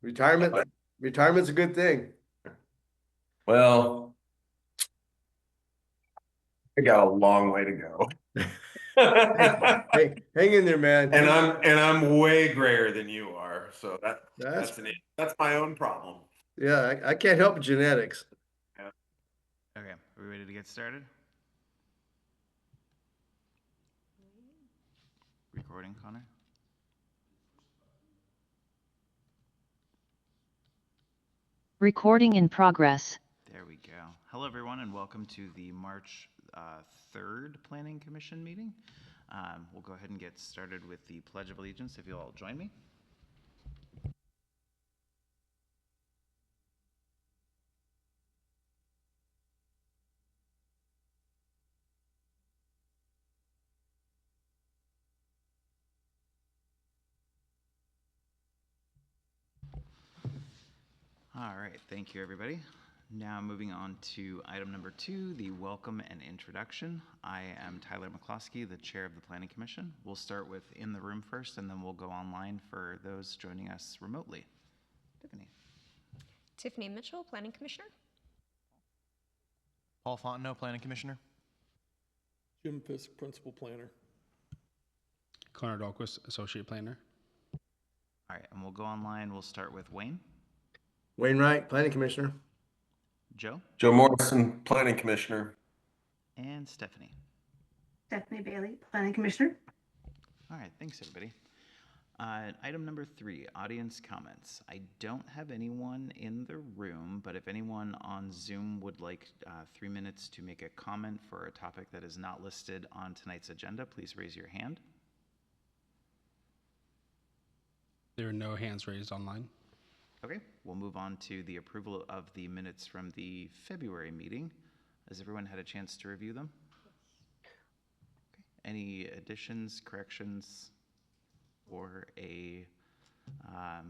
Retirement, retirement's a good thing. Well, I got a long way to go. Hey, hang in there, man. And I'm way grayer than you are, so That's, that's my own problem. yeah, I can't help genetics. Yeah. Okay, are we ready to get started? Recording, Connor? Recording in progress. There we go. Hello, everyone, and welcome to the March 3rd Planning Commission meeting. We'll go ahead and get started with the Pledge of Allegiance, if you'll all join me. All right, thank you, everybody. Now moving on to item number 2, the welcome and introduction. I am Tyler McCloskey, the chair of the Planning Commission. We'll start with in the room first, and then we'll go online for those joining us remotely. Tiffany. Tiffany Mitchell, Planning Commissioner. Paul Fontenot, Planning Commissioner. Jim Fisk, Principal Planner. Connor Dahlquist, Associate Planner. All right, and we'll go online. We'll start with Wayne. Wainwright, Planning Commissioner. Joe. Joe Morrison, Planning Commissioner. And Stephanie. Stephanie Bailey, Planning Commissioner. All right, thanks, everybody. Item number 3, audience comments. I don't have anyone in the room, but if anyone on Zoom would like 3 minutes to make a comment for a topic that is not listed on tonight's agenda, please raise your hand. There are no hands raised online. Okay, we'll move on to the approval of the minutes from the February meeting. Has everyone had a chance to review them? Okay. Any additions, corrections, or a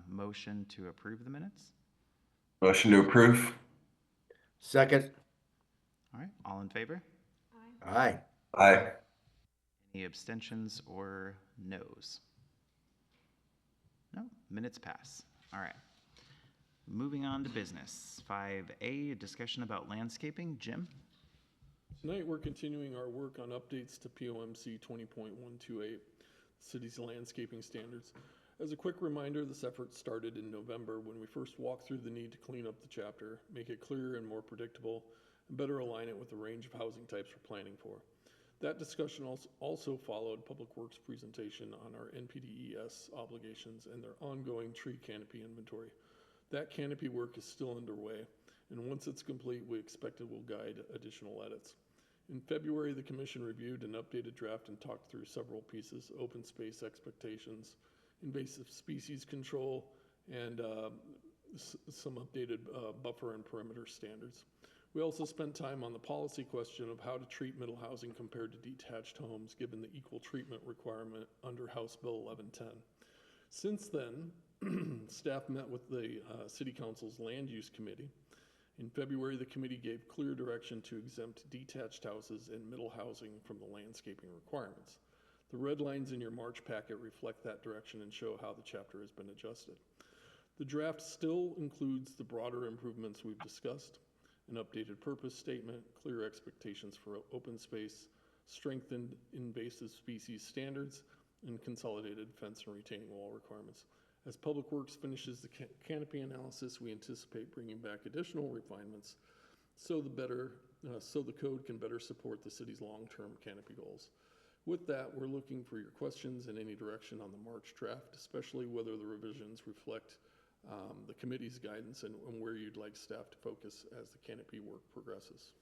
motion to approve the minutes? Motion to approve. Second. All right, all in favor? Aye. Aye. Any abstentions or noes? No, minutes pass. All right. Moving on to business. 5A, discussion about landscaping. Jim? Tonight we're continuing our work on updates to POMC 20.128, city's landscaping standards. As a quick reminder, this effort started in November when we first walked through the need to clean up the chapter, make it clearer and more predictable, and better align it with the range of housing types we're planning for. That discussion also followed Public Works presentation on our NPDES obligations and their ongoing tree canopy inventory. That canopy work is still underway, and once it's complete, we expect it will guide additional edits. In February, the Commission reviewed an updated draft and talked through several pieces: open space expectations, invasive species control, and some updated buffer and perimeter standards. We also spent time on the policy question of how to treat middle housing compared to detached homes, given the equal treatment requirement under House Bill 1110. Since then, staff met with the City Council's Land Use Committee. In February, the committee gave clear direction to exempt detached houses and middle housing from the landscaping requirements. The red lines in your March packet reflect that direction and show how the chapter has been adjusted. The draft still includes the broader improvements we've discussed: an updated purpose statement, clear expectations for open space, strengthened invasive species standards, and consolidated fence and retaining wall requirements. As Public Works finishes the canopy analysis, we anticipate bringing back additional refinements so the code can better support the city's long-term canopy goals. With that, we're looking for your questions and any direction on the March draft, especially whether the revisions reflect the committee's guidance and where you'd like staff to focus as the canopy work progresses.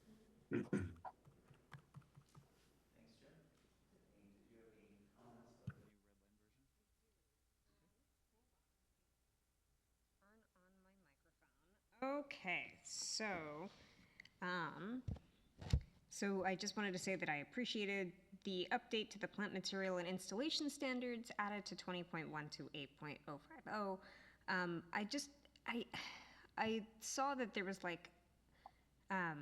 Okay, so I just wanted to say that I appreciated the update to the plant material and installation standards added to 20.1 to 8.050. I saw that there was like a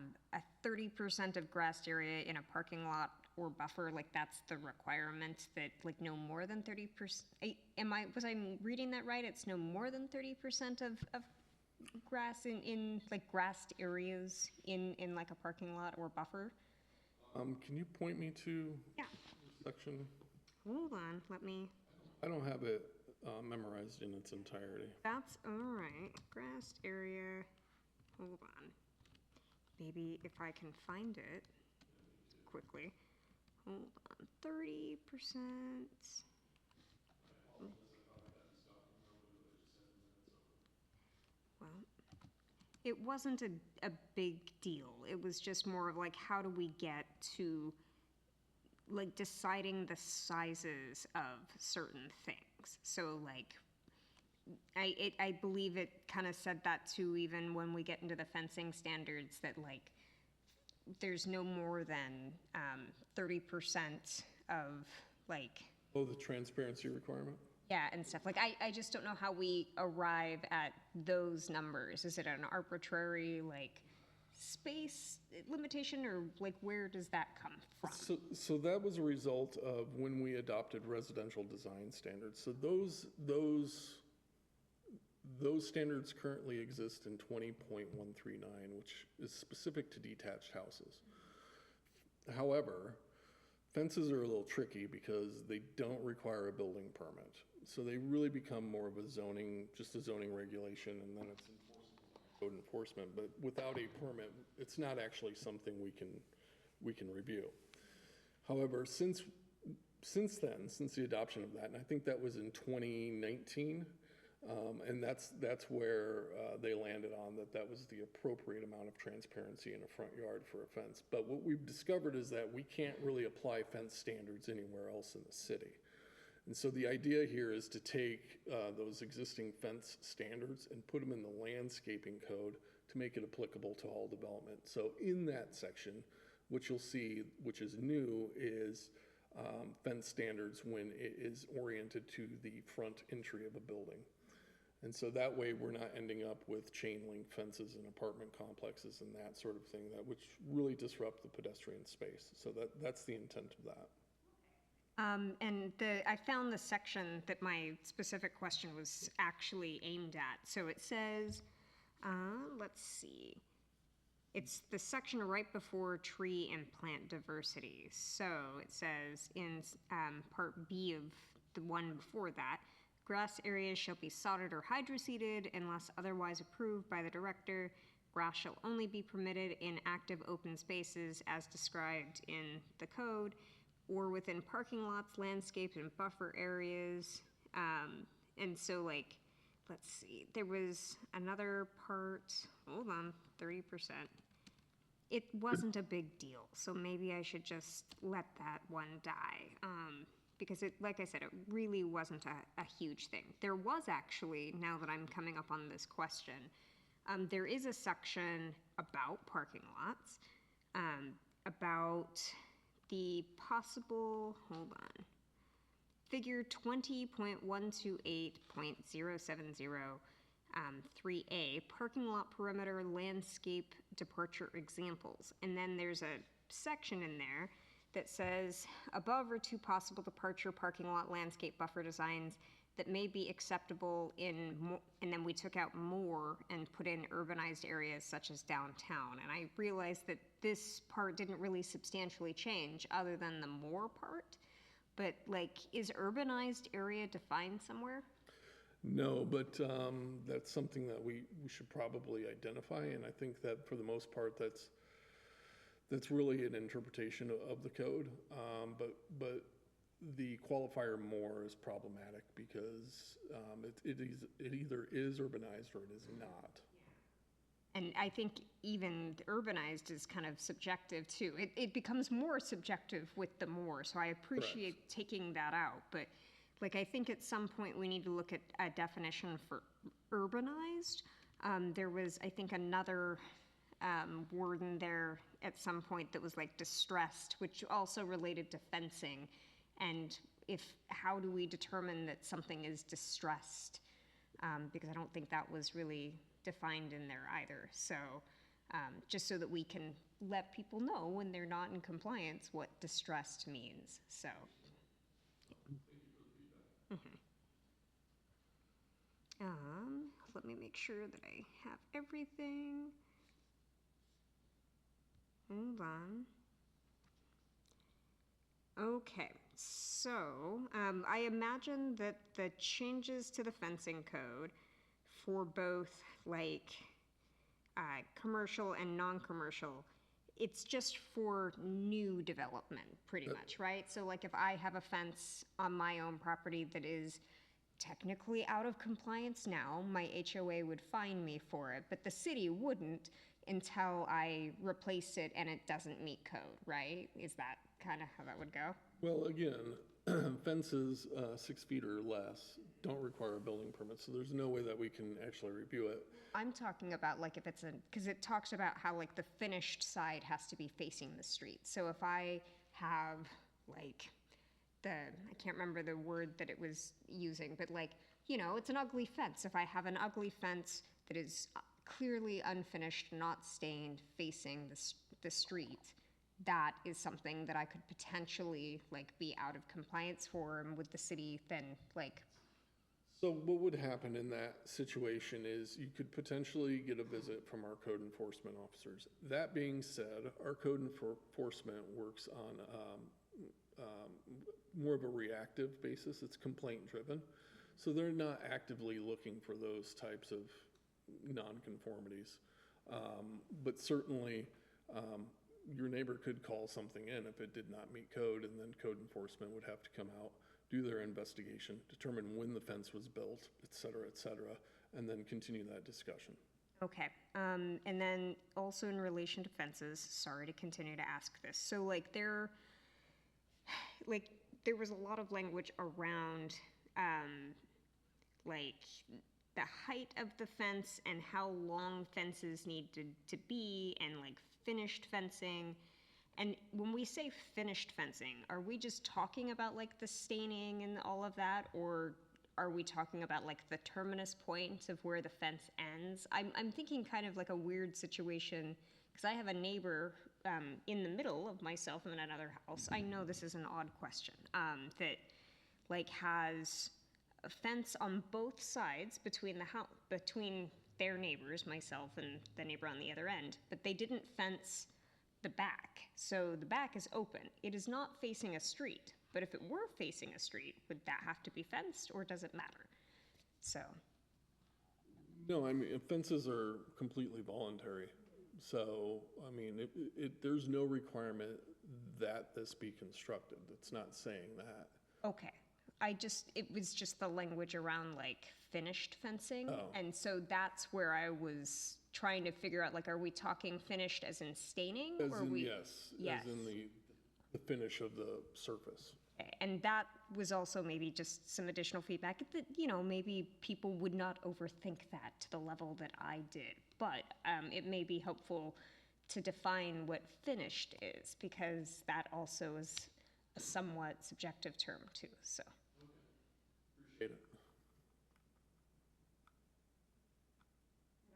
30% of grassed area in a parking lot or buffer, like that's the requirement that like no more than 30%, was I reading that right? It's no more than 30% of grass in like grassed areas in like a parking lot or buffer? Can you point me to Yeah. section? Hold on, let me, I don't have it memorized in its entirety. that's all right. Grassed area, hold on. Maybe if I can find it quickly. Hold on, 30%. Well, it wasn't a big deal. It was just more of like, how do we get to like deciding the sizes of certain things? So like, I believe it kind of said that too, even when we get into the fencing standards, that like, there's no more than 30% of like, Oh, the transparency requirement? yeah, and stuff. Like, I just don't know how we arrive at those numbers. Is it an arbitrary, like, space limitation, or, like, where does that come from? So that was a result of when we adopted residential design standards. So those standards currently exist in 20.139, which is specific to detached houses. However, fences are a little tricky because they don't require a building permit. So they really become more of a zoning, just a zoning regulation, and then it's code enforcement. But without a permit, it's not actually something we can review. However, since then, since the adoption of that, and I think that was in 2019, and that's where they landed on that was the appropriate amount of transparency in a front yard for a fence. But what we've discovered is that we can't really apply fence standards anywhere else in the city. And so the idea here is to take those existing fence standards and put them in the landscaping code to make it applicable to all development. So in that section, what you'll see, which is new, is fence standards when it is oriented to the front entry of a building. And so that way we're not ending up with chain link fences in apartment complexes and that sort of thing, which really disrupt the pedestrian space. So that's the intent of that. And I found the section that my specific question was actually aimed at. So it says, let's see. It's the section right before tree and plant diversity. So it says in part B of the one before that, grass areas shall be sodded or hydroseeded unless otherwise approved by the director. Grass shall only be permitted in active open spaces as described in the code, or within parking lots, landscapes, and buffer areas. And so, like, let's see, there was another part, hold on, 30%. It wasn't a big deal, so maybe I should just let that one die. Because it, like I said, it really wasn't a huge thing. There was actually, now that I'm coming up on this question, there is a section about parking lots, about the possible, hold on, figure 20.128.070, 3A, parking lot perimeter landscape departure examples. And then there's a section in there that says above are two possible departure parking lot landscape buffer designs that may be acceptable in, and then we took out more and put in urbanized areas such as downtown. And I realized that this part didn't really substantially change other than the more part. But like, is urbanized area defined somewhere? No, but that's something that we should probably identify. And I think that for the most part, that's really an interpretation of the code. But the qualifier more is problematic because it either is urbanized or it is not. And I think even urbanized is kind of subjective too. It becomes more subjective with the more, so I appreciate taking that out. But like, I think at some point we need to look at a definition for urbanized. There was, I think, another word in there at some point that was like distressed, which also related to fencing. And how do we determine that something is distressed? Because I don't think that was really defined in there either. So just so that we can let people know when they're not in compliance what distressed means, so. Let me make sure that I have everything. Hold on. Okay, so I imagine that the changes to the fencing code for both like commercial and non-commercial, it's just for new development, pretty much, right? So like if I have a fence on my own property that is technically out of compliance now, my HOA would fine me for it, but the city wouldn't until I replace it and it doesn't meet code, right? Is that kind of how that would go? Well, again, fences 6 feet or less don't require a building permit, so there's no way that we can actually review it. I'm talking about like if it's because it talks about how like the finished side has to be facing the street. So if I have like I can't remember the word that it was using, but like, you know, it's an ugly fence. If I have an ugly fence that is clearly unfinished, not stained, facing the street, that is something that I could potentially like be out of compliance for, and would the city then like. So what would happen in that situation is you could potentially get a visit from our code enforcement officers. That being said, our code enforcement works on more of a reactive basis. It's complaint driven. So they're not actively looking for those types of nonconformities. But certainly your neighbor could call something in if it did not meet code, and then code enforcement would have to come out, do their investigation, determine when the fence was built, et cetera, and then continue that discussion. Okay, and then also in relation to fences, sorry to continue to ask this. So like there was a lot of language around like the height of the fence and how long fences need to be, and like finished fencing. And when we say finished fencing, are we just talking about like the staining and all of that, or are we talking about like the terminus point of where the fence ends? I'm thinking kind of like a weird situation, because I have a neighbor in the middle of myself and another house. I know this is an odd question, that like has a fence on both sides between between their neighbors, myself and the neighbor on the other end, but they didn't fence the back. So the back is open. It is not facing a street, but if it were facing a street, would that have to be fenced, or does it matter? So. No, I mean, fences are completely voluntary. So, I mean, there's no requirement that this be constructed. It's not saying that. Okay. It was just the language around like finished fencing. Oh. And so that's where I was trying to figure out, like, are we talking finished as in staining? As or in, we? yes, Yes. as in the finish of the surface. Okay, and that was also maybe just some additional feedback that, you know, maybe people would not overthink that to the level that I did. But it may be helpful to define what finished is, because that also is a somewhat subjective term too, so. Appreciate it.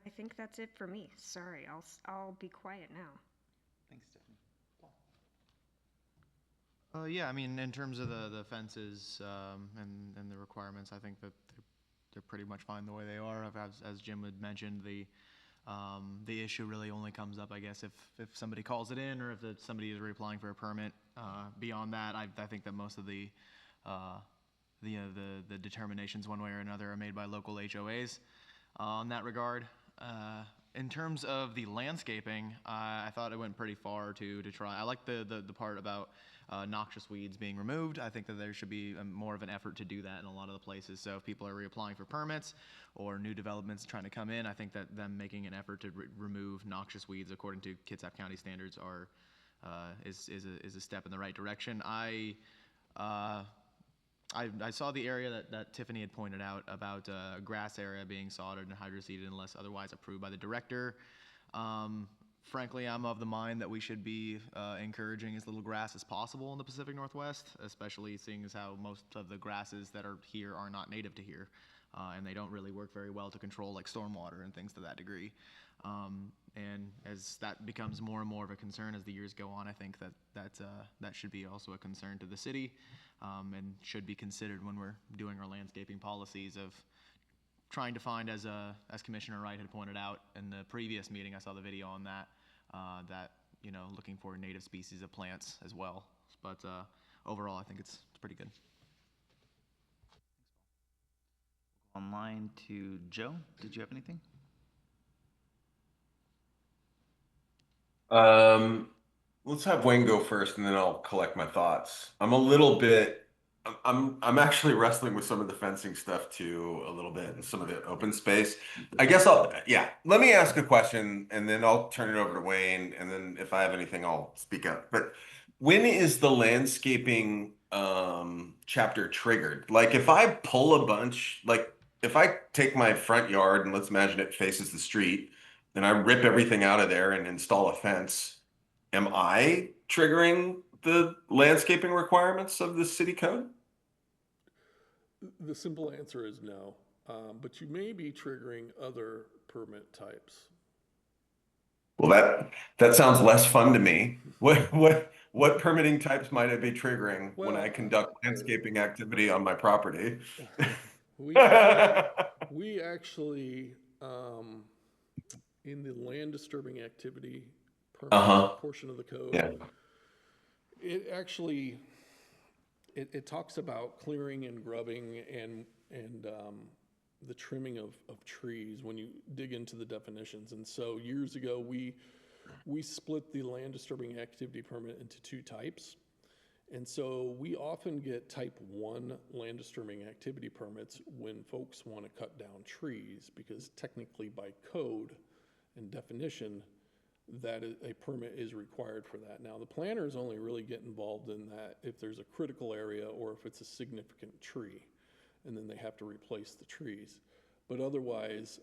I think that's it for me. Sorry, I'll be quiet now. Thanks, Stephanie. Yeah, I mean, in terms of the fences and the requirements, I think that they're pretty much fine the way they are. As Jim had mentioned, the issue really only comes up, I guess, if somebody calls it in, or if somebody is reapplying for a permit. Beyond that, I think that most of the determinations, one way or another, are made by local HOAs in that regard. In terms of the landscaping, I thought it went pretty far to try. I like the part about noxious weeds being removed. I think that there should be more of an effort to do that in a lot of the places. So if people are reapplying for permits or new developments trying to come in, I think that them making an effort to remove noxious weeds according to Kitsap County standards is a step in the right direction. I saw the area that Tiffany had pointed out about a grass area being sodded and hydroseeded unless otherwise approved by the director. Frankly, I'm of the mind that we should be encouraging as little grass as possible in the Pacific Northwest, especially seeing as how most of the grasses that are here are not native to here. and they don't really work very well to control like stormwater and things to that degree. And as that becomes more and more of a concern as the years go on, I think that should be also a concern to the city, and should be considered when we're doing our landscaping policies of trying to find, as Commissioner Wright had pointed out in the previous meeting, I saw the video on that, looking for native species of plants as well. But overall, I think it's pretty good. Online to Joe. Did you have anything? Let's have Wayne go first, and then I'll collect my thoughts. I'm actually wrestling with some of the fencing stuff too, a little bit, and some of the open space. I guess let me ask a question, and then I'll turn it over to Wayne, and then if I have anything, I'll speak up. But when is the landscaping chapter triggered? Like, if I pull a bunch, like if I take my front yard and let's imagine it faces the street, and I rip everything out of there and install a fence, am I triggering the landscaping requirements of the city code? The simple answer is no, but you may be triggering other permit types. Well, that sounds less fun to me. What permitting types might I be triggering when I conduct landscaping activity on my property? We actually, in the land disturbing activity permit portion of the code, it actually it talks about clearing and grubbing and the trimming of trees when you dig into the definitions. And so years ago, we split the land disturbing activity permit into two types. And so we often get type 1 land disturbing activity permits when folks want to cut down trees, because technically by code and definition, that a permit is required for that. Now, the planners only really get involved in that if there's a critical area or if it's a significant tree, and then they have to replace the trees. But otherwise,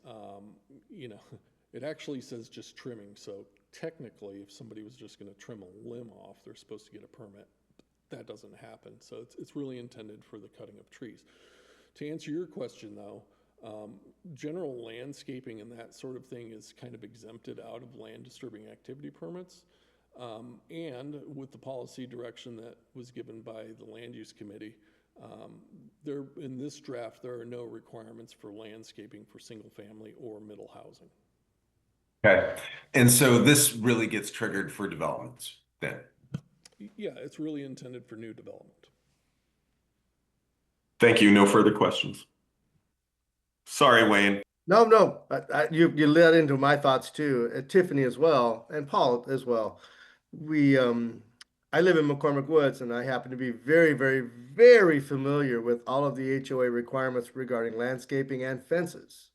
it actually says just trimming. So technically, if somebody was just going to trim a limb off, they're supposed to get a permit. That doesn't happen. So it's really intended for the cutting of trees. To answer your question, though, general landscaping and that sort of thing is kind of exempted out of land disturbing activity permits. And with the policy direction that was given by the Land Use Committee, in this draft, there are no requirements for landscaping for single family or middle housing. Okay. And so this really gets triggered for developments then? Yeah, it's really intended for new development. Thank you. No further questions. Sorry, Wayne. No, you led into my thoughts too, Tiffany as well, and Paul as well. I live in McCormick Woods, and I happen to be very, very, very familiar with all of the HOA requirements regarding landscaping and fences.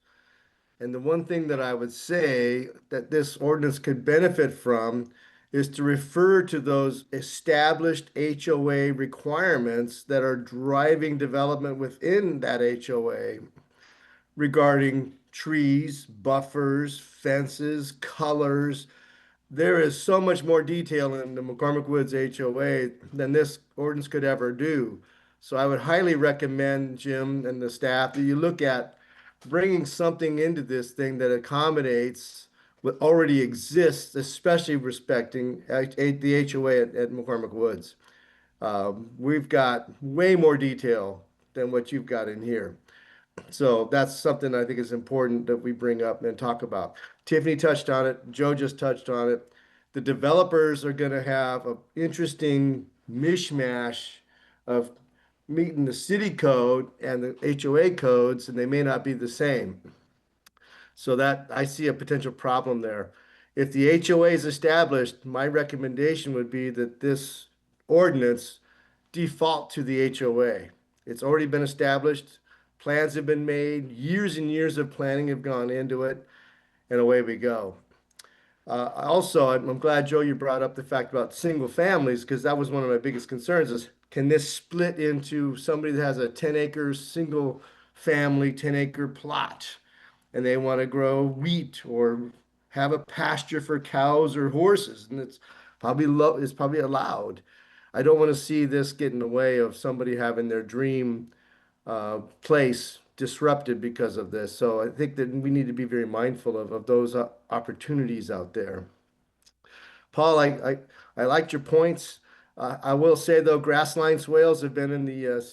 And the one thing that I would say that this ordinance could benefit from is to refer to those established HOA requirements that are driving development within that HOA regarding trees, buffers, fences, colors. There is so much more detail in the McCormick Woods HOA than this ordinance could ever do. So I would highly recommend, Jim and the staff, that you look at bringing something into this thing that accommodates what already exists, especially respecting the HOA at McCormick Woods. We've got way more detail than what you've got in here. So that's something I think is important that we bring up and talk about. Tiffany touched on it. Joe just touched on it. The developers are going to have an interesting mishmash of meeting the city code and the HOA codes, and they may not be the same. So that I see a potential problem there. If the HOA is established, my recommendation would be that this ordinance default to the HOA. It's already been established. Plans have been made. Years and years of planning have gone into it, and away we go. Also, I'm glad, Joe, you brought up the fact about single families, because that was one of my biggest concerns is, can this split into somebody that has a 10-acre single family, 10-acre plot, and they want to grow wheat or have a pasture for cows or horses, and it's probably allowed. I don't want to see this get in the way of somebody having their dream place disrupted because of this. So I think that we need to be very mindful of those opportunities out there. Paul, I liked your points. I will say though, grass-lined swales have been in the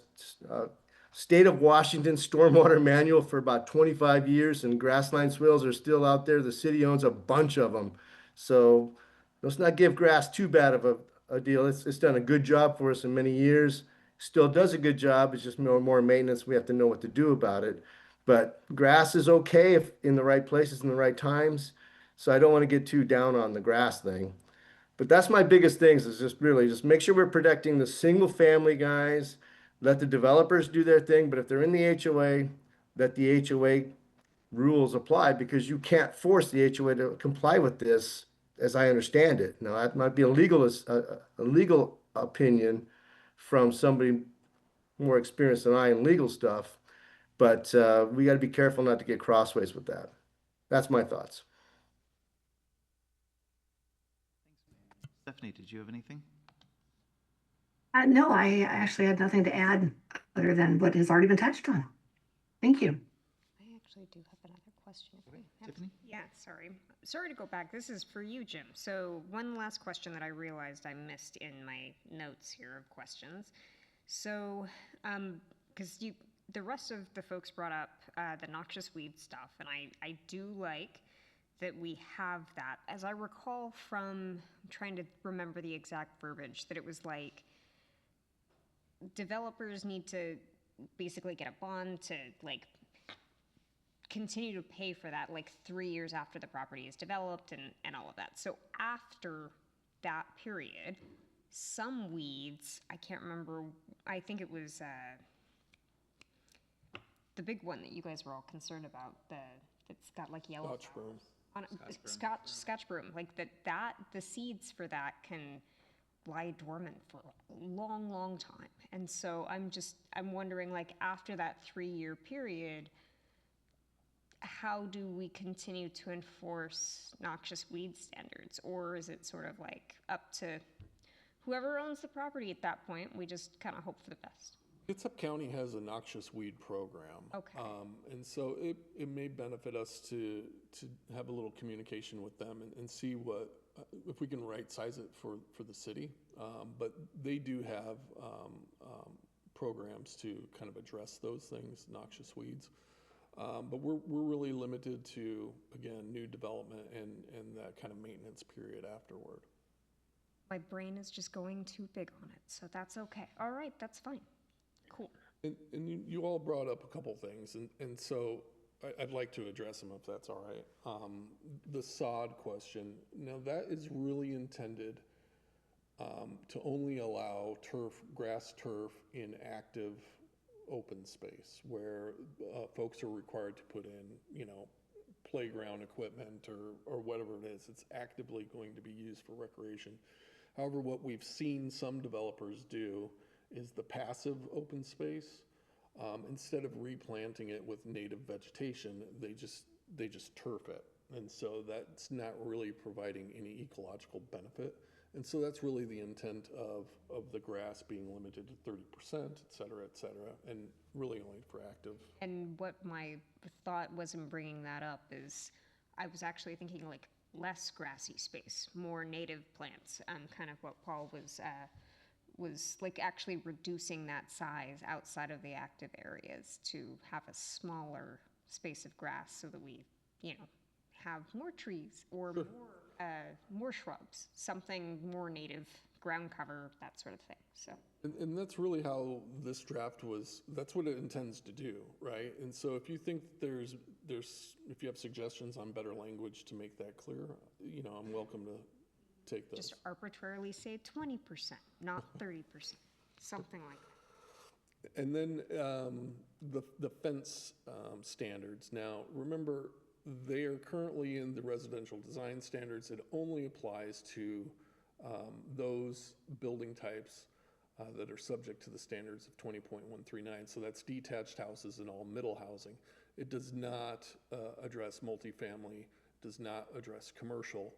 state of Washington stormwater manual for about 25 years, and grass-lined swales are still out there. The city owns a bunch of them. So let's not give grass too bad of a deal. It's done a good job for us in many years. Still does a good job. It's just more maintenance. We have to know what to do about it. But grass is okay if in the right places in the right times. So I don't want to get too down on the grass thing. But that's my biggest things is just really just make sure we're protecting the single family guys. Let the developers do their thing, but if they're in the HOA, let the HOA rules apply because you can't force the HOA to comply with this, as I understand it. Now that might be a legal opinion from somebody more experienced than I in legal stuff, but we got to be careful not to get crossways with that. That's my thoughts. Stephanie, did you have anything? No, I actually had nothing to add other than what has already been touched on. Thank you. I actually do have another question. if we have- Tiffany? Yeah, sorry. Sorry to go back. This is for you, Jim. So one last question that I realized I missed in my notes here of questions. So, because the rest of the folks brought up the noxious weed stuff, and I do like that we have that. As I recall from, I'm trying to remember the exact verbiage, that it was like developers need to basically get a bond to like continue to pay for that like 3 years after the property is developed and all of that. So after that period, some weeds, I can't remember, I think it was the big one that you guys were all concerned about, that's got like yellow Scotch flowers broom. on it. Scotch broom, like the seeds for that can lie dormant for a long, long time. And so I'm wondering, like, after that 3-year period, how do we continue to enforce noxious weed standards? Or is it sort of like up to whoever owns the property at that point? We just kind of hope for the best. Kitsap County has a noxious weed program. Okay. And so it may benefit us to have a little communication with them and see what, if we can right size it for the city. But they do have programs to kind of address those things, noxious weeds. But we're really limited to, again, new development and that kind of maintenance period afterward. My brain is just going too big on it, so that's okay. All right, that's fine. Cool. And you all brought up a couple things, and so I'd like to address them if that's all right. The sod question, now that is really intended to only allow grass turf in active open space where folks are required to put in, playground equipment or whatever it is. It's actively going to be used for recreation. However, what we've seen some developers do is the passive open space. Instead of replanting it with native vegetation, they just turf it. And so that's not really providing any ecological benefit. And so that's really the intent of the grass being limited to 30%, et cetera, and really only for active. And what my thought was in bringing that up is I was actually thinking like less grassy space, more native plants, kind of what Paul was like actually reducing that size outside of the active areas to have a smaller space of grass so that we, have more trees or more shrubs, something more native, ground cover, that sort of thing. So. And that's really how this draft that's what it intends to do, right? And so if you think if you have suggestions on better language to make that clear, I'm welcome to take those. Just arbitrarily say 20%, not 30%, something like that. And then the fence standards. Now, remember, they are currently in the residential design standards. It only applies to those building types that are subject to the standards of 20.139. So that's detached houses and all middle housing. It does not address multifamily, does not address commercial.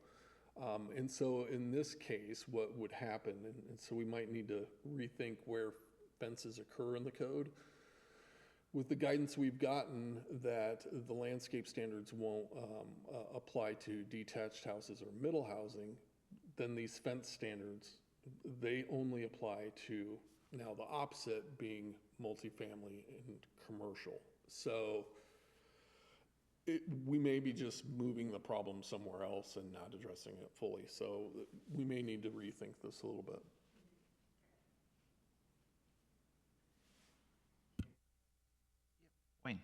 And so in this case, what would happen, and so we might need to rethink where fences occur in the code. with the guidance we've gotten that the landscape standards won't apply to detached houses or middle housing, then these fence standards, they only apply to now the opposite being multifamily and commercial. So we may be just moving the problem somewhere else and not addressing it fully. So we may need to rethink this a little bit. Wayne?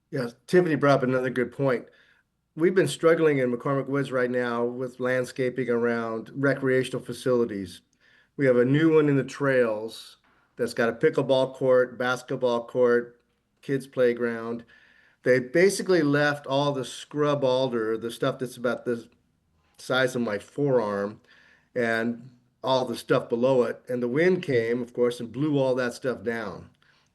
Yes, Tiffany brought up another good point. We've been struggling in McCormick Woods right now with landscaping around recreational facilities. We have a new one in the trails that's got a pickleball court, basketball court, kids playground. They basically left all the scrub alder, the stuff that's about the size of my forearm, and all the stuff below it. And the wind came, of course, and blew all that stuff down.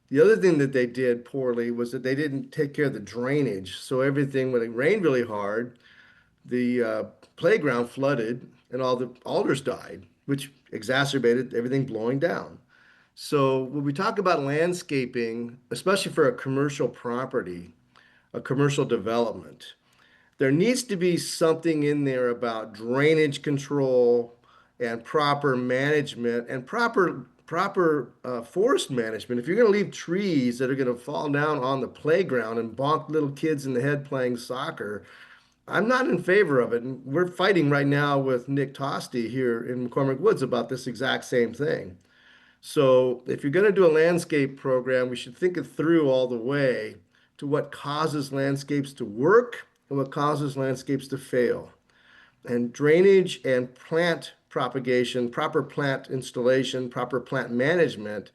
The other thing that they did poorly was that they didn't take care of the drainage. So everything, when it rained really hard, the playground flooded and all the alders died, which exacerbated everything blowing down. So when we talk about landscaping, especially for a commercial property, a commercial development, there needs to be something in there about drainage control and proper management and proper forest management. If you're going to leave trees that are going to fall down on the playground and bonk little kids in the head playing soccer, I'm not in favor of it. And we're fighting right now with Nick Tosti here in McCormick Woods about this exact same thing. So if you're going to do a landscape program, we should think it through all the way to what causes landscapes to work and what causes landscapes to fail. And drainage and plant propagation, proper plant installation, proper plant management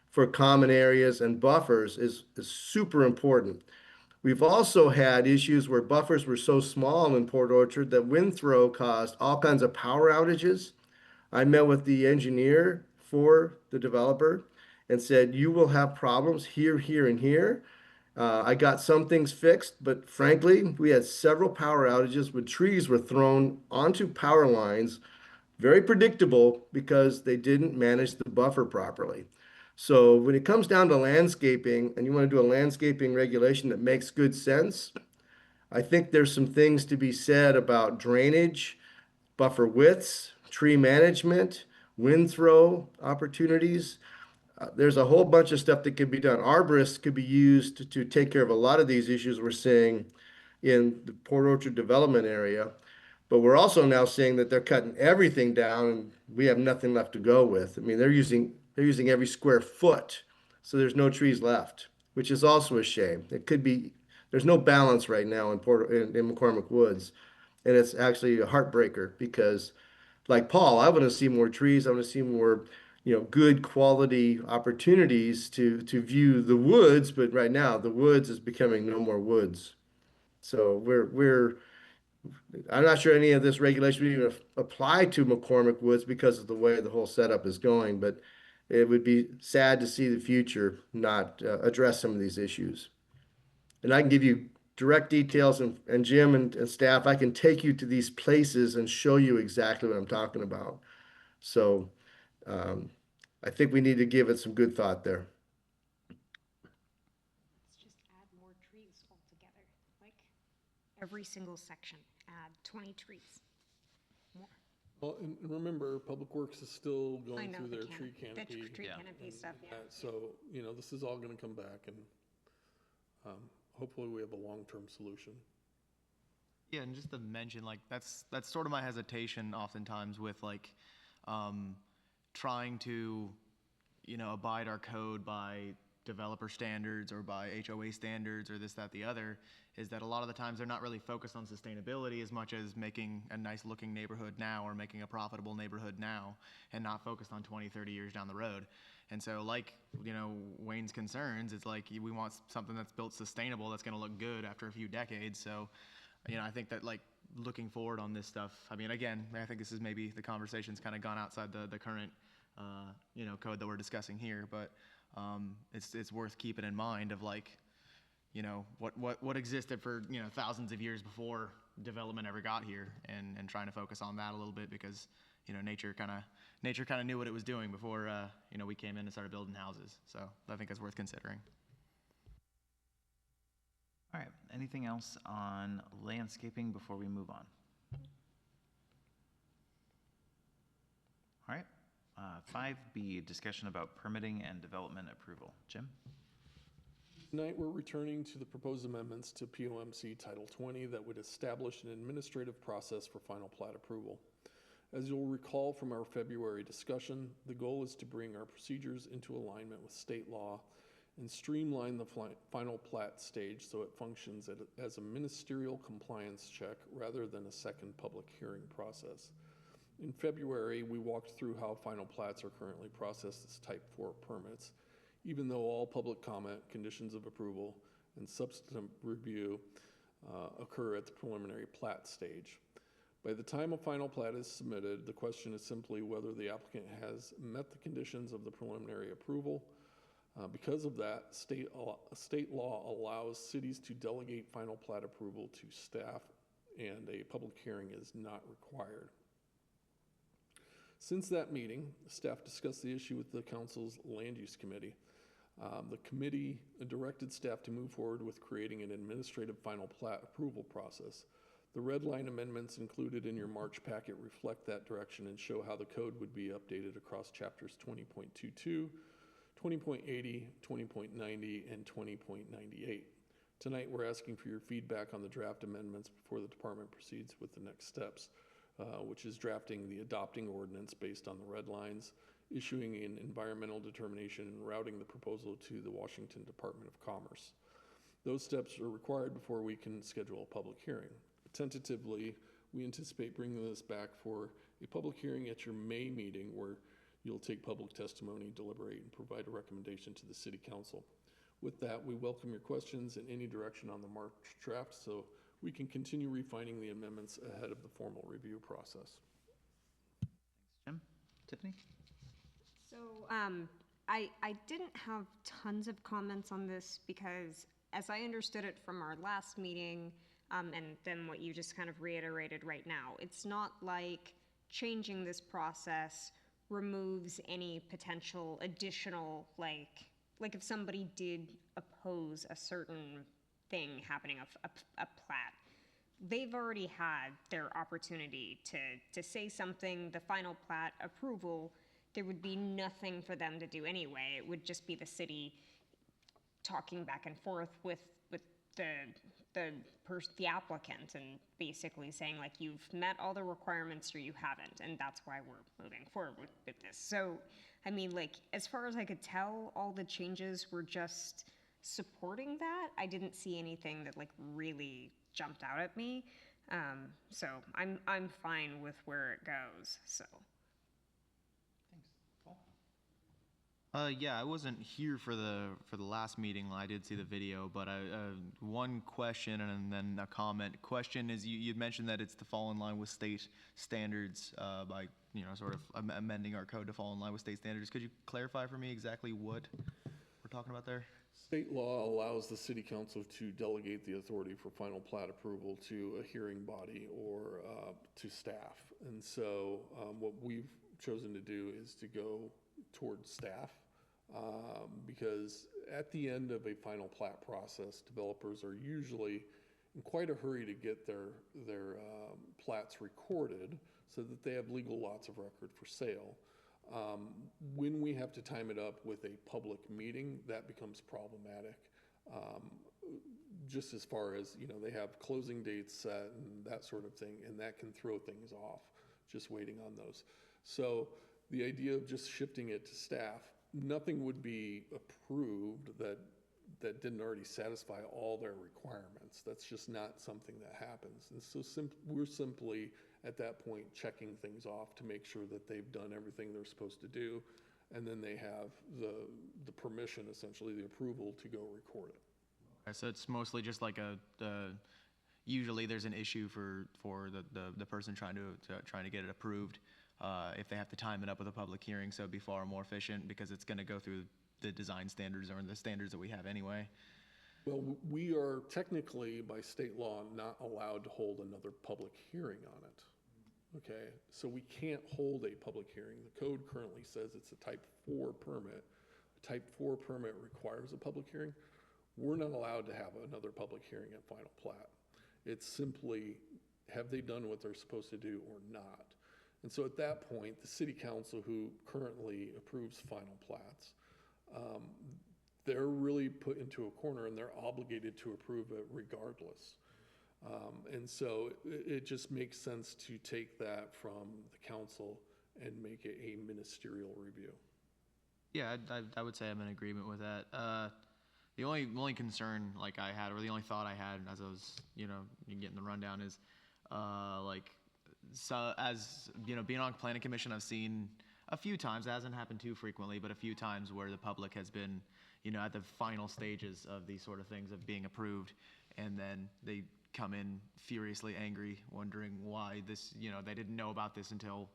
for common areas and buffers is super important. We've also had issues where buffers were so small in Port Orchard that wind throw caused all kinds of power outages. I met with the engineer for the developer and said, you will have problems here, here, and here. I got some things fixed, but frankly, we had several power outages when trees were thrown onto power lines, very predictable because they didn't manage the buffer properly. So when it comes down to landscaping and you want to do a landscaping regulation that makes good sense, I think there's some things to be said about drainage, buffer widths, tree management, wind throw opportunities. There's a whole bunch of stuff that can be done. Arborists could be used to take care of a lot of these issues we're seeing in the Port Orchard development area. But we're also now seeing that they're cutting everything down and we have nothing left to go with. I mean, they're using every square foot, so there's no trees left, which is also a shame. It could be, there's no balance right now in McCormick Woods. And it's actually a heartbreaker because like Paul, I want to see more trees. I want to see more, good quality opportunities to view the woods. But right now, the woods is becoming no more woods. So I'm not sure any of this regulation would even apply to McCormick Woods because of the way the whole setup is going. But it would be sad to see the future not address some of these issues. And I can give you direct details, and Jim and staff, I can take you to these places and show you exactly what I'm talking about. So I think we need to give it some good thought there. Let's just add more trees altogether. Like every single section, add 20 trees. More. Well, and remember, Public Works is still I going know through the their tree canopy. tree canopy stuff. Yeah. So, this is all going to come back and hopefully we have a long-term solution. Yeah, and just to mention, like that's sort of my hesitation oftentimes with like trying to, abide our code by developer standards or by HOA standards or this, that, the other, is that a lot of the times they're not really focused on sustainability as much as making a nice looking neighborhood now or making a profitable neighborhood now and not focused on 20, 30 years down the road. And so like, Wayne's concerns, it's like we want something that's built sustainable, that's going to look good after a few decades. So, I think that like looking forward on this stuff, I mean, again, I think this is maybe the conversation's kind of gone outside the current, code that we're discussing here, but it's worth keeping in mind of like, what existed for, thousands of years before development ever got here and trying to focus on that a little bit because, nature kind of knew what it was doing before we came in and started building houses. So I think that's worth considering. All right, anything else on landscaping before we move on? All right, 5B, discussion about permitting and development approval. Jim? Tonight, we're returning to the proposed amendments to POMC Title 20 that would establish an administrative process for final plat approval. As you'll recall from our February discussion, the goal is to bring our procedures into alignment with state law and streamline the final plat stage so it functions as a ministerial compliance check rather than a second public hearing process. In February, we walked through how final plats are currently processed as Type 4 permits, even though all public comment, conditions of approval, and substantive review occur at the preliminary plat stage. By the time a final plat is submitted, the question is simply whether the applicant has met the conditions of the preliminary approval. Because of that, state law allows cities to delegate final plat approval to staff, and a public hearing is not required. Since that meeting, staff discussed the issue with the council's land use committee. The committee directed staff to move forward with creating an administrative final plat approval process. The red line amendments included in your March packet reflect that direction and show how the code would be updated across chapters 20.22, 20.80, 20.90, and 20.98. Tonight, we're asking for your feedback on the draft amendments before the department proceeds with the next steps, which is drafting the adopting ordinance based on the red lines, issuing an environmental determination, and routing the proposal to the Washington Department of Commerce. Those steps are required before we can schedule a public hearing. Tentatively, we anticipate bringing this back for a public hearing at your May meeting where you'll take public testimony, deliberate, and provide a recommendation to the City Council. With that, we welcome your questions and any direction on the March draft so we can continue refining the amendments ahead of the formal review process. Jim? Tiffany? So I didn't have tons of comments on this because as I understood it from our last meeting, and then what you just kind of reiterated right now, it's not like changing this process removes any potential additional, like if somebody did oppose a certain thing happening, a plat, they've already had their opportunity to say something. The final plat approval, there would be nothing for them to do anyway. It would just be the city talking back and forth with the applicant and basically saying like, you've met all the requirements or you haven't, and that's why we're moving forward with this. So, I mean, like, as far as I could tell, all the changes were just supporting that. I didn't see anything that like really jumped out at me. So I'm fine with where it goes, so. Thanks. Paul? Yeah, I wasn't here for the last meeting. I did see the video, but one question and then a comment. Question is, you'd mentioned that it's to fall in line with state standards by sort of amending our code to fall in line with state standards. Could you clarify for me exactly what we're talking about there? State law allows the City Council to delegate the authority for final plat approval to a hearing body or to staff. And so what we've chosen to do is to go towards staff because at the end of a final plat process, developers are usually in quite a hurry to get their plats recorded so that they have legal lots of record for sale. When we have to time it up with a public meeting, that becomes problematic. Just as far as, they have closing dates set and that sort of thing, and that can throw things off, just waiting on those. So the idea of just shifting it to staff, nothing would be approved that didn't already satisfy all their requirements. That's just not something that happens. And so we're simply at that point checking things off to make sure that they've done everything they're supposed to do, and then they have the permission, essentially the approval, to go record it. Okay, so it's mostly just like usually there's an issue for the person trying to get it approved if they have to time it up with a public hearing, so it'd be far more efficient because it's going to go through the design standards or the standards that we have anyway. Well, we are technically, by state law, not allowed to hold another public hearing on it. Okay, so we can't hold a public hearing. The code currently says it's a type 4 permit. A type 4 permit requires a public hearing. We're not allowed to have another public hearing at final plat. It's simply, have they done what they're supposed to do or not? And so at that point, the city council, who currently approves final plats, they're really put into a corner and they're obligated to approve it regardless. And so it just makes sense to take that from the council and make it a ministerial review. Yeah, I would say I'm in agreement with that. The only concern like I had, or the only thought I had as I was, getting the rundown is, so as being on planning commission, I've seen a few times. It hasn't happened too frequently, but a few times where the public has been, at the final stages of these sort of things of being approved, and then they come in furiously angry, wondering why this, they didn't know about this until,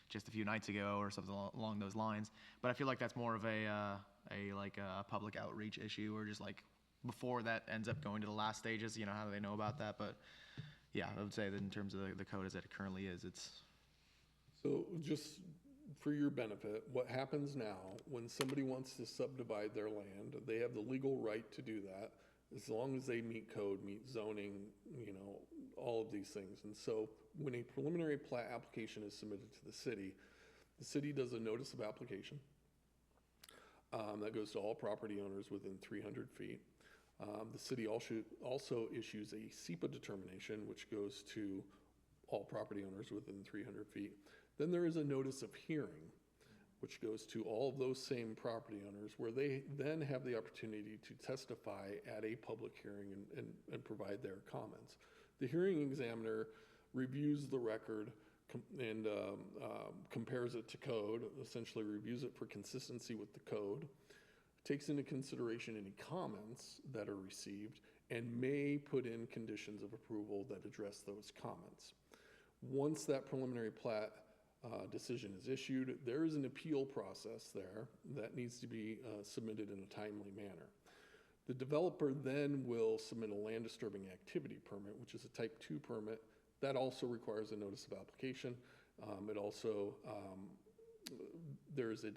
just a few nights ago or something along those lines. But I feel like that's more of a public outreach issue, or just like before that ends up going to the last stages, how do they know about that? But yeah, I would say that in terms of the code as it currently is, it's. So just for your benefit, what happens now when somebody wants to subdivide their land, they have the legal right to do that as long as they meet code, meet zoning, all of these things. And so when a preliminary plat application is submitted to the city does a notice of application that goes to all property owners within 300 feet. The city also issues a SEPA determination, which goes to all property owners within 300 feet. Then there is a notice of hearing, which goes to all of those same property owners, where they then have the opportunity to testify at a public hearing and provide their comments. The hearing examiner reviews the record and compares it to code, essentially reviews it for consistency with the code, takes into consideration any comments that are received, and may put in conditions of approval that address those comments. Once that preliminary plat decision is issued, there is an appeal process there that needs to be submitted in a timely manner. The developer then will submit a land disturbing activity permit, which is a type 2 permit. That also requires a notice of application. It also, there is a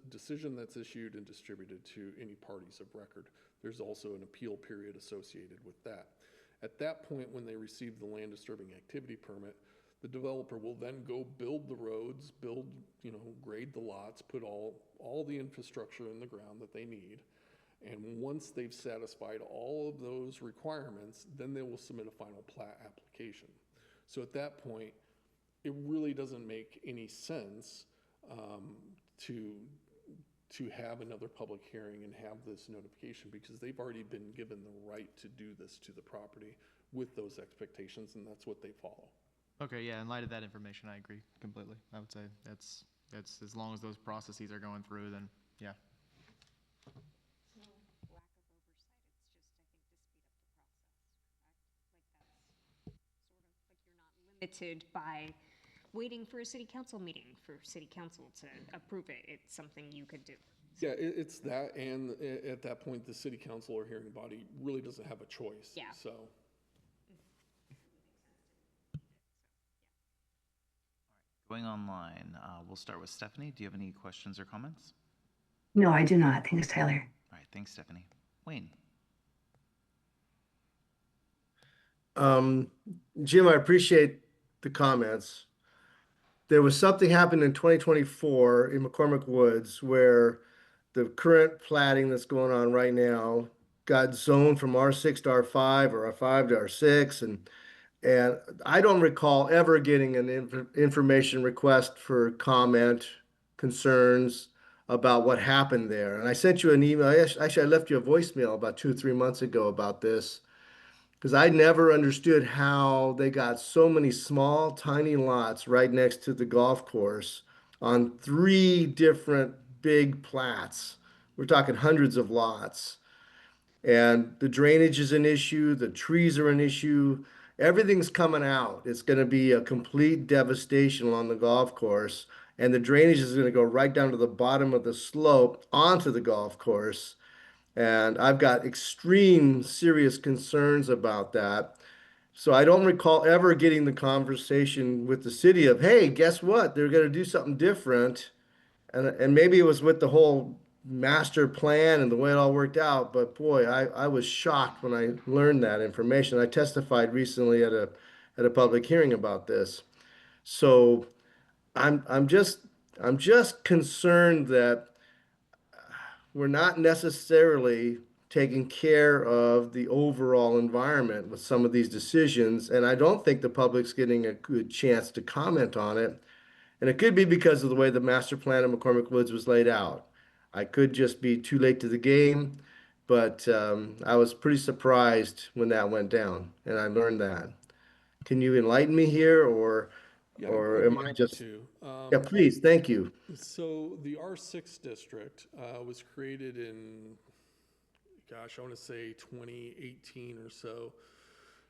decision that's issued and distributed to any parties of record. There's also an appeal period associated with that. At that point, when they receive the land disturbing activity permit, the developer will then go build the roads, grade the lots, put all the infrastructure in the ground that they need. And once they've satisfied all of those requirements, then they will submit a final plat application. So at that point, it really doesn't make any sense to have another public hearing and have this notification, because they've already been given the right to do this to the property with those expectations, and that's what they follow. Okay, yeah, in light of that information, I agree completely. I would say that's as long as those processes are going through, then yeah. Lack of oversight, it's just, I think, to speed up the process, correct? Like, that's sort of like you're not limited by waiting for a city council meeting for city council to approve it. It's something you could do. Yeah, it's that, and at that point, the city council or hearing body really doesn't have a choice. Yeah. So. Going online, we'll start with Stephanie. Do you have any questions or comments? No, I do not. Thanks, Tyler. All right, thanks, Stephanie. Wayne? Jim, I appreciate the comments. There was something happened in 2024 in McCormick Woods where the current platting that's going on right now got zoned from R6 to R5 or R5 to R6, and I don't recall ever getting an information request for comment, concerns about what happened there. And I sent you an email. Actually, I left you a voicemail about 2 or 3 months ago about this, because I never understood how they got so many small, tiny lots right next to the golf course on 3 different big plats. We're talking hundreds of lots. And the drainage is an issue, the trees are an issue. Everything's coming out. It's going to be a complete devastation along the golf course. And the drainage is going to go right down to the bottom of the slope onto the golf course. And I've got extreme serious concerns about that. So I don't recall ever getting the conversation with the city of, hey, guess what? They're going to do something different. And maybe it was with the whole master plan and the way it all worked out. But boy, I was shocked when I learned that information. I testified recently at a public hearing about this. So I'm just concerned that we're not necessarily taking care of the overall environment with some of these decisions, and I don't think the public's getting a good chance to comment on it. And it could be because of the way the master plan of McCormick Woods was laid out. I could just be too late to the game, but I was pretty surprised when that went down, and I learned that. Can you enlighten me here, Yeah, or I'd am be I happy just? to. Yeah, please, thank you. So the R6 district was created in, gosh, I want to say 2018 or so.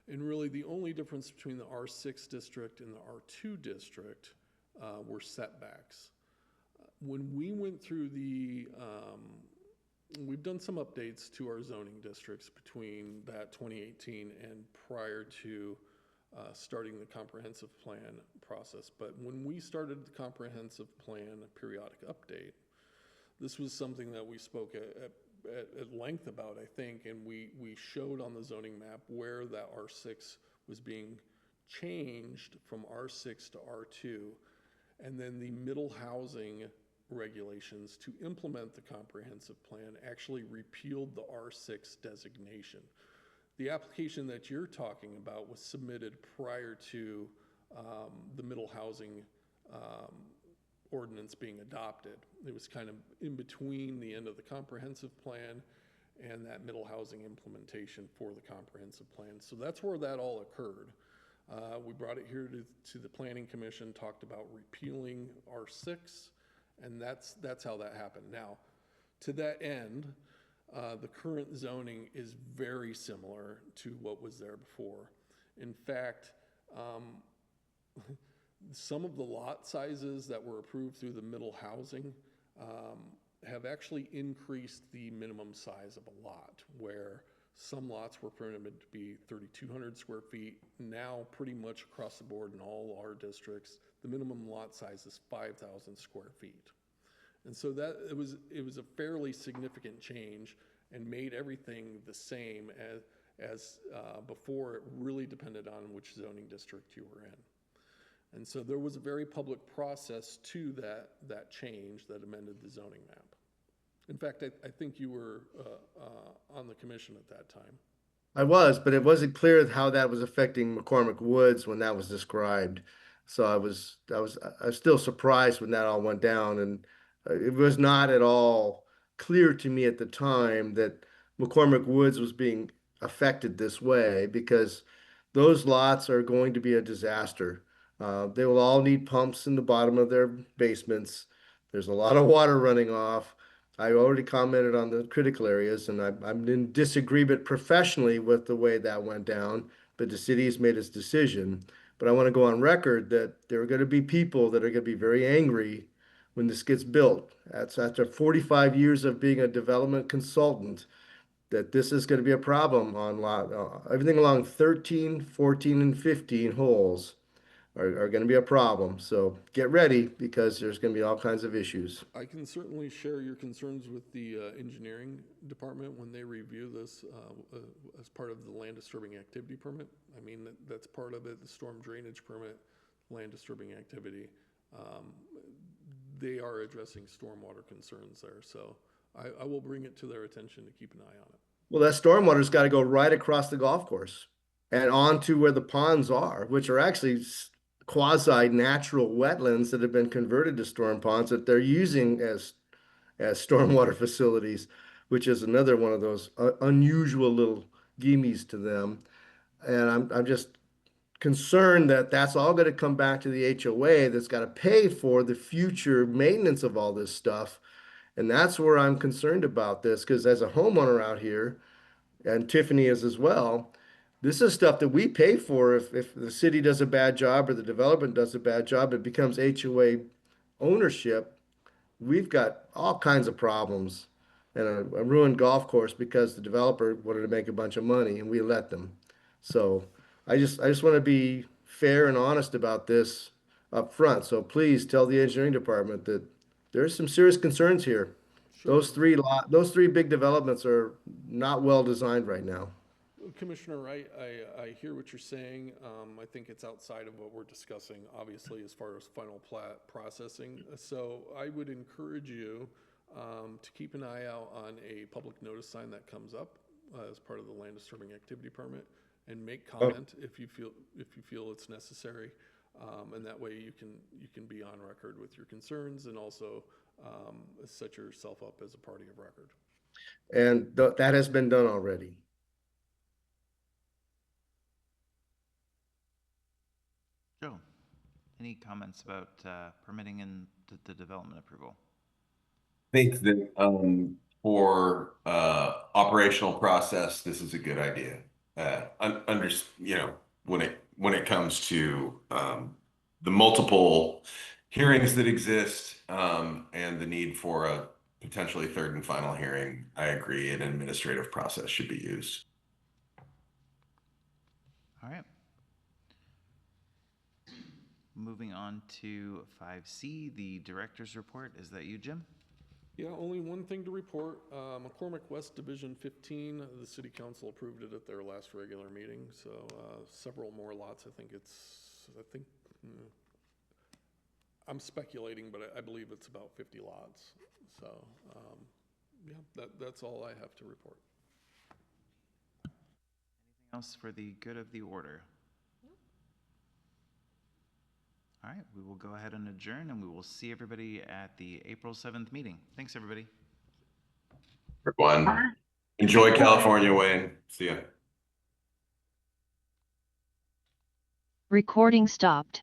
And really, the only difference between the R6 district and the R2 district were setbacks. When we went through we've done some updates to our zoning districts between that 2018 and prior to starting the comprehensive plan process. But when we started the comprehensive plan periodic update, this was something that we spoke at length about, I think, and we showed on the zoning map where that R6 was being changed from R6 to R2, and then the middle housing regulations to implement the comprehensive plan actually repealed the R6 designation. The application that you're talking about was submitted prior to the middle housing ordinance being adopted. It was kind of in between the end of the comprehensive plan and that middle housing implementation for the comprehensive plan. So that's where that all occurred. We brought it here to the Planning Commission, talked about repealing R6, and that's how that happened. Now, to that end, the current zoning is very similar to what was there before. In fact, some of the lot sizes that were approved through the middle housing have actually increased the minimum size of a lot, where some lots were permitted to be 3,200 square feet. Now, pretty much across the board in all our districts, the minimum lot size is 5,000 square feet. And so that it was a fairly significant change and made everything the same as before. It really depended on which zoning district you were in. And so there was a very public process to that change that amended the zoning map. In fact, I think you were on the commission at that time. I was, but it wasn't clear how that was affecting McCormick Woods when that was described. So I was still surprised when that all went down, and it was not at all clear to me at the time that McCormick Woods was being affected this way, because those lots are going to be a disaster. They will all need pumps in the bottom of their basements. There's a lot of water running off. I already commented on the critical areas, and I'm in disagreement professionally with the way that went down, but the city has made its decision. But I want to go on record that there are going to be people that are going to be very angry when this gets built. That's after 45 years of being a development consultant, that this is going to be a problem on everything along 13, 14, and 15 holes are going to be a problem. So get ready, because there's going to be all kinds of issues. I can certainly share your concerns with the engineering department when they review this as part of the land disturbing activity permit. I mean, that's part of it, the storm drainage permit, land disturbing activity. They are addressing stormwater concerns there. So I will bring it to their attention to keep an eye on it. Well, that stormwater's got to go right across the golf course and on to where the ponds are, which are actually quasi-natural wetlands that have been converted to storm ponds that they're using as stormwater facilities, which is another one of those unusual little gimmies to them. And I'm just concerned that that's all going to come back to the HOA that's got to pay for the future maintenance of all this stuff. And that's where I'm concerned about this, because as a homeowner out here, and Tiffany is as well, this is stuff that we pay for. If the city does a bad job or the development does a bad job, it becomes HOA ownership. We've got all kinds of problems, and a ruined golf course because the developer wanted to make a bunch of money and we let them. So I just want to be fair and honest about this up front. So please tell the engineering department that there's some serious concerns here. Sure. Those three big developments are not well designed right now. Commissioner Wright, I hear what you're saying. I think it's outside of what we're discussing, obviously, as far as final plat processing. So I would encourage you to keep an eye out on a public notice sign that comes up as part of the land disturbing activity permit, and make comment if you feel it's necessary. And that way you can be on record with your concerns, and also set yourself up as a party of record. And that has been done already. Joe, any comments about permitting and the development approval? I think that for operational process, this is a good idea. When it comes to the multiple hearings that exist and the need for a potentially third and final hearing, I agree an administrative process should be used. All right. Moving on to 5C, the director's report. Is that you, Jim? Yeah, only one thing to report. McCormick West Division 15, the city council approved it at their last regular meeting. So several more lots. I'm speculating, but I believe it's about 50 lots. So yeah, that's all I have to report. Anything else for the good of the order? All right, we will go ahead and adjourn, and we will see everybody at the April 7th meeting. Thanks, everybody. Everyone, enjoy California, Wayne. See ya. Recording stopped.